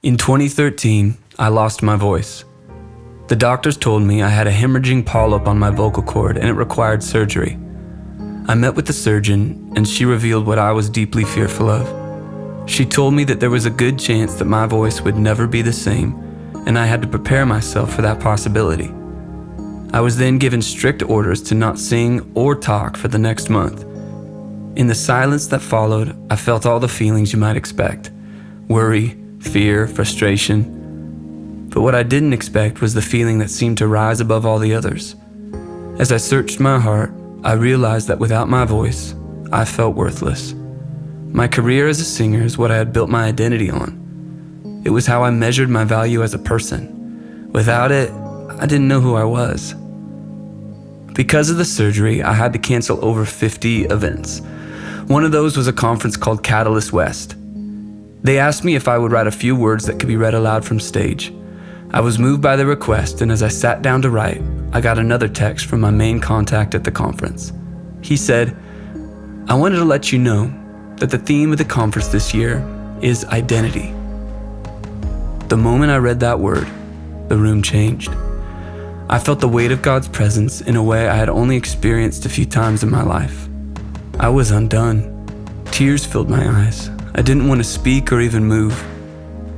In 2013, I lost my voice. The doctors told me I had a hemorrhaging polyp on my vocal cord and it required surgery. I met with the surgeon and she revealed what I was deeply fearful of. She told me that there was a good chance that my voice would never be the same and I had to prepare myself for that possibility. I was then given strict orders to not sing or talk for the next month. In the silence that followed, I felt all the feelings you might expect: worry, fear, frustration. But what I didn't expect was the feeling that seemed to rise above all the others. As I searched my heart, I realized that without my voice, I felt worthless. My career as a singer is what I had built my identity on. It was how I measured my value as a person. Without it, I didn't know who I was. Because of the surgery, I had to cancel over 50 events. One of those was a conference called Catalyst West. They asked me if I would write a few words that could be read aloud from stage. I was moved by the request, and as I sat down to write, I got another text from my main contact at the conference. He said, "I wanted to let you know that the theme of the conference this year is identity." The moment I read that word, the room changed. I felt the weight of God's presence in a way I had only experienced a few times in my life. I was undone. Tears filled my eyes. I didn't want to speak or even move.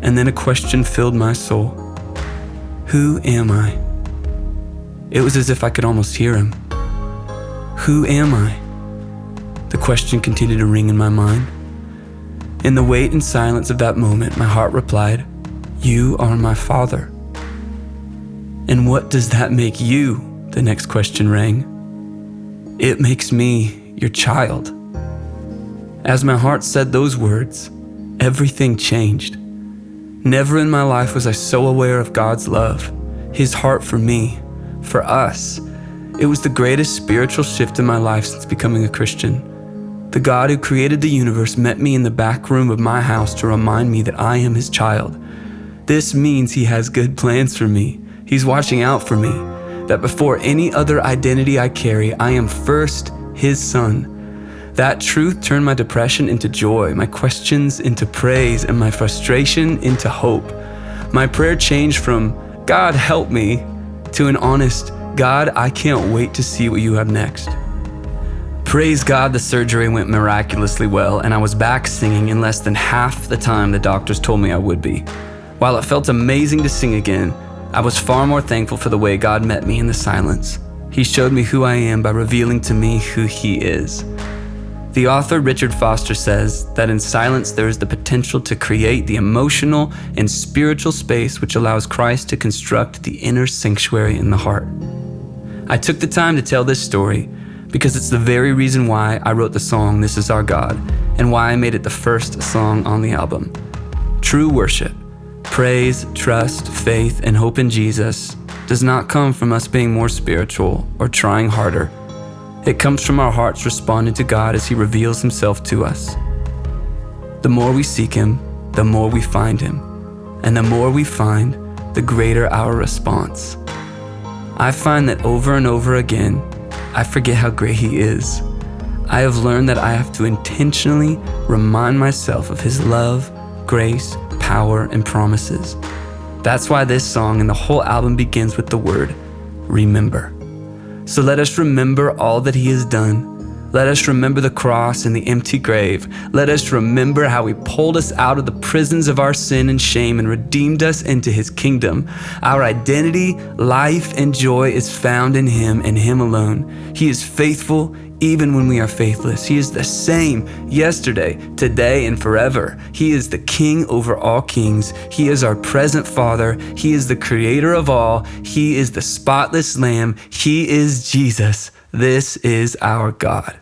And then a question filled my soul. Who am I? It was as if I could almost hear him. Who am I? The question continued to ring in my mind. In the weight and silence of that moment, my heart replied, "You are my Father." "And what does that make you?" the next question rang. "It makes me your child." As my heart said those words, everything changed. Never in my life was I so aware of God's love, His heart for me, for us. It was the greatest spiritual shift in my life since becoming a Christian. The God who created the universe met me in the back room of my house to remind me that I am His child. This means He has good plans for me. He's watching out for me, that before any other identity I carry, I am first His son. That truth turned my depression into joy, my questions into praise, and my frustration into hope. My prayer changed from, "God help me," to an honest, "God, I can't wait to see what you have next." Praise God, the surgery went miraculously well, and I was back singing in less than half the time the doctors told me I would be. While it felt amazing to sing again, I was far more thankful for the way God met me in the silence. He showed me who I am by revealing to me who He is. The author Richard Foster says that in silence there is the potential to create the emotional and spiritual space which allows Christ to construct the inner sanctuary in the heart. I took the time to tell this story because it's the very reason why I wrote the song "This Is Our God" and why I made it the first song on the album. True worship, praise, trust, faith, and hope in Jesus does not come from us being more spiritual or trying harder. It comes from our hearts responding to God as He reveals Himself to us. The more we seek Him, the more we find Him. And the more we find, the greater our response. I find that over and over again, I forget how great He is. I have learned that I have to intentionally remind myself of His love, grace, power, and promises. That's why this song and the whole album begins with the word, remember. So let us remember all that He has done. Let us remember the cross and the empty grave. Let us remember how He pulled us out of the prisons of our sin and shame and redeemed us into His kingdom. Our identity, life, and joy is found in Him and Him alone. He is faithful even when we are faithless. He is the same yesterday, today, and forever. He is the King over all kings. He is our present Father. He is the Creator of all. He is the spotless Lamb. He is Jesus. This is our God.